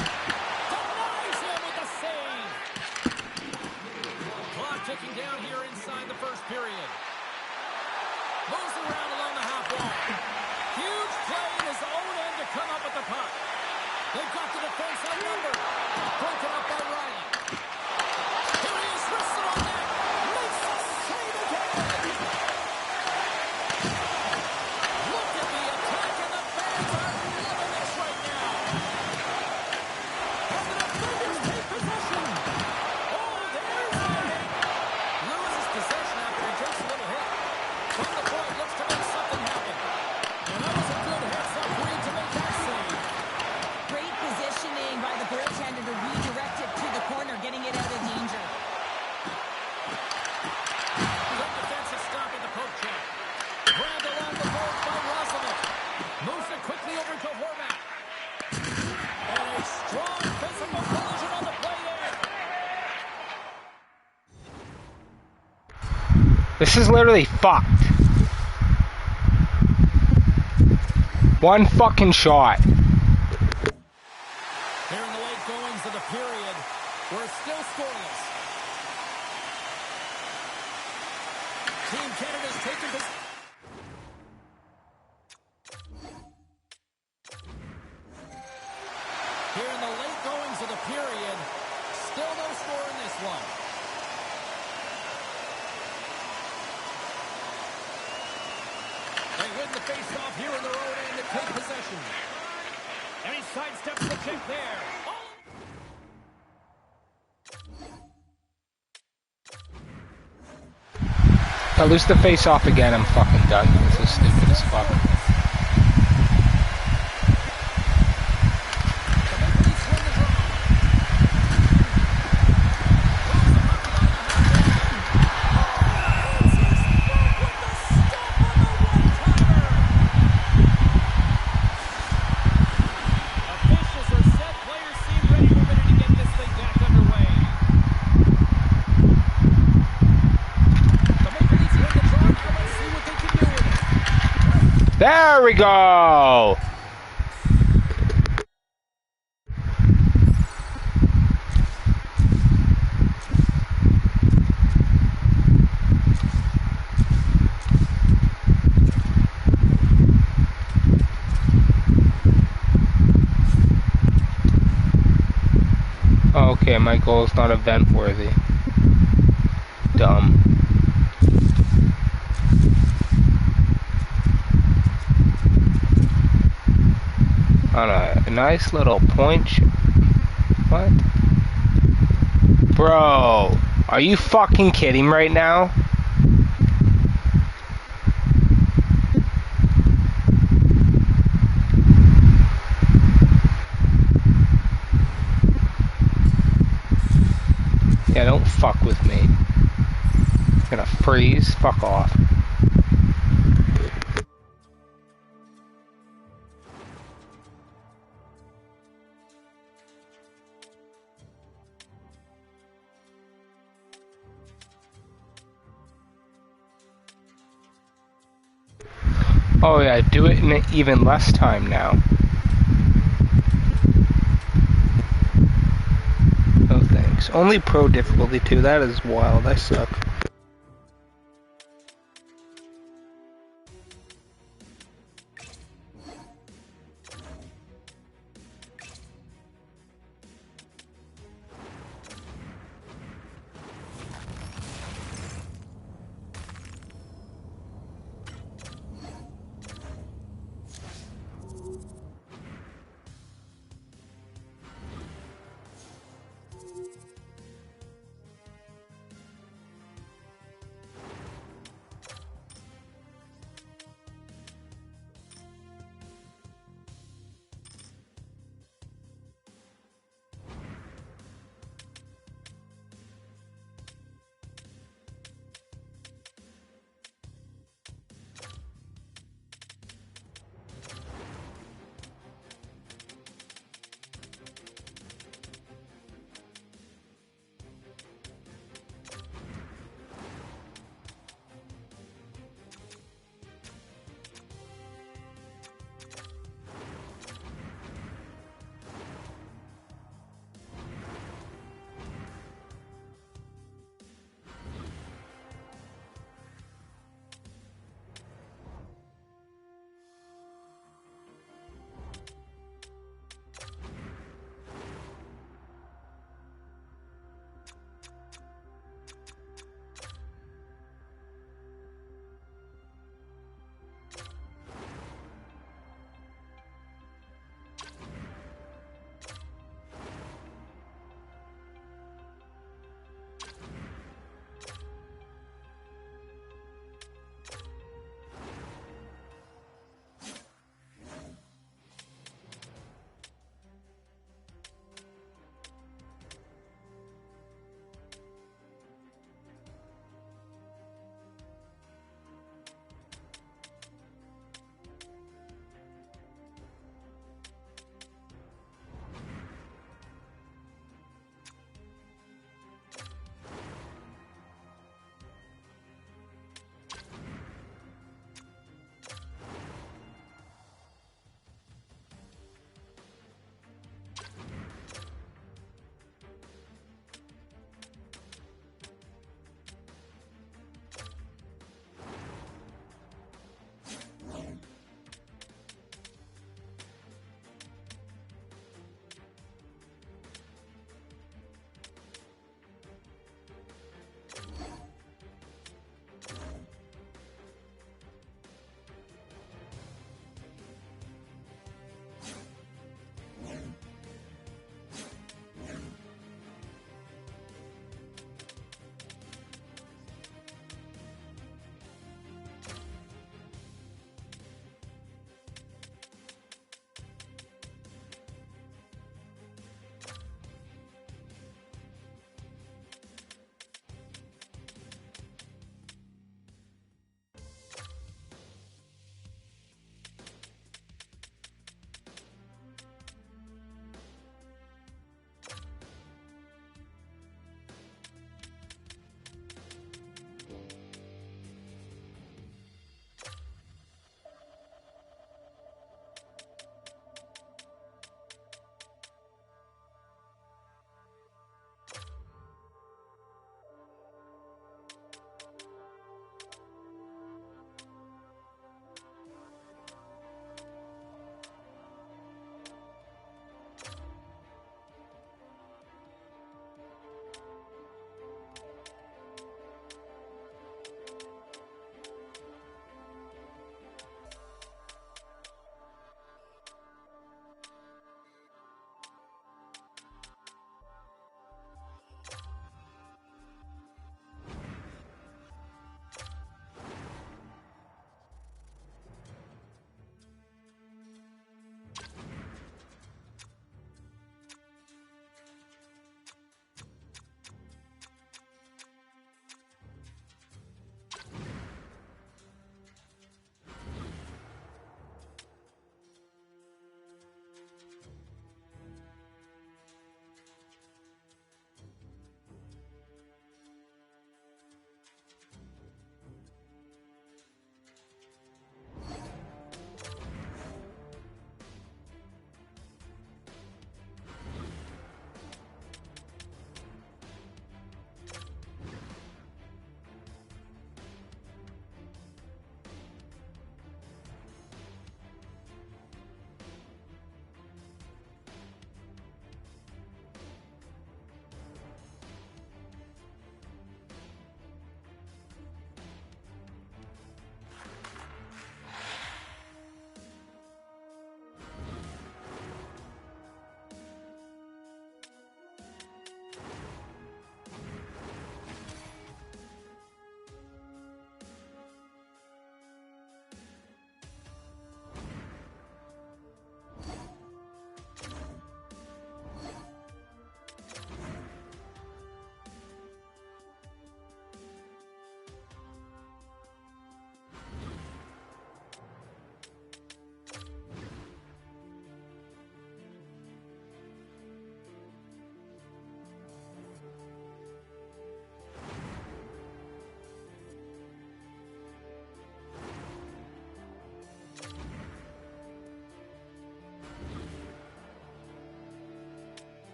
Denies him with the save. Clock ticking down here inside the first period. Moves around along the half wall. Huge play in his own end to come up with the puck. They've got the defense outnumbered. Broken up by Riley. Here he is, wristed on net. Makes the save again. Look at the attack, and the fans are loving this right now. And the defenders take possession. Oh, there's the hit. Loses possession after he takes a little hit. From the point, looks to make something happen. And that was a good heads-up read to make that save. Great positioning by the goaltender to redirect it to the corner, getting it out of danger. Good defensive stop at the poke check. Grabbed along the boards by Roslovic. Moves it quickly over to Horvat. And a strong physical collision on the play there. This is literally fucked. One fucking shot. Here in the late goings of the period, we're still scoreless. Team Canada's taken this. Here in the late goings of the period, still no score in this one. They win the face-off here in their own end and take possession. And he sidesteps the kick there. If I lose the face off again, I'm fucking done. This is stupid as fuck. Officials are set. Players seem ready for a minute to get this thing back underway. The Maple Leafs win the draw. Now let's see what they can do with it. There we go! Okay, my goal is not event worthy. Dumb. On a nice little point. What? Bro, are you fucking kidding right now? Yeah, don't fuck with me. I'm gonna freeze. Fuck off. Oh yeah, do it in even less time now. Oh thanks. Only pro difficulty too, that is wild, I suck.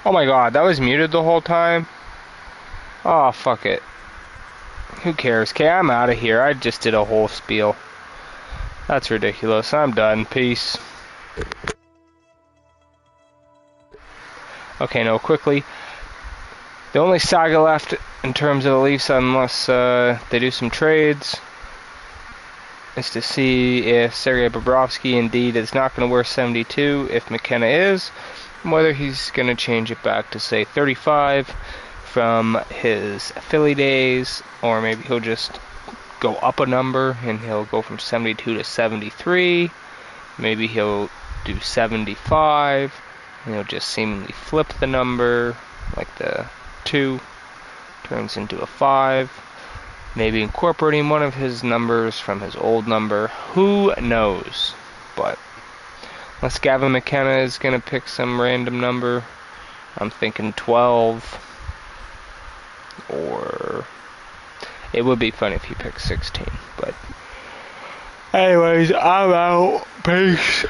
Oh my god, that was muted the whole time? Oh, fuck it. Who cares? Okay, I'm out of here. I just did a whole spiel. That's ridiculous. I'm done. Peace. Okay, no, quickly. The only saga left in terms of the Leafs, unless they do some trades, is to see if Sergei Bobrovsky indeed is not going to wear 72, if McKenna is, and whether he's going to change it back to, say, 35 from his Philly days, or maybe he'll just go up a number and he'll go from 72 to 73. Maybe he'll do 75, and he'll just seemingly flip the number, like the 2 turns into a 5. Maybe incorporating one of his numbers from his old number. Who knows? But unless Gavin McKenna is going to pick some random number, I'm thinking 12. Or it would be fun if he picked 16. But anyways, I'm out. Peace.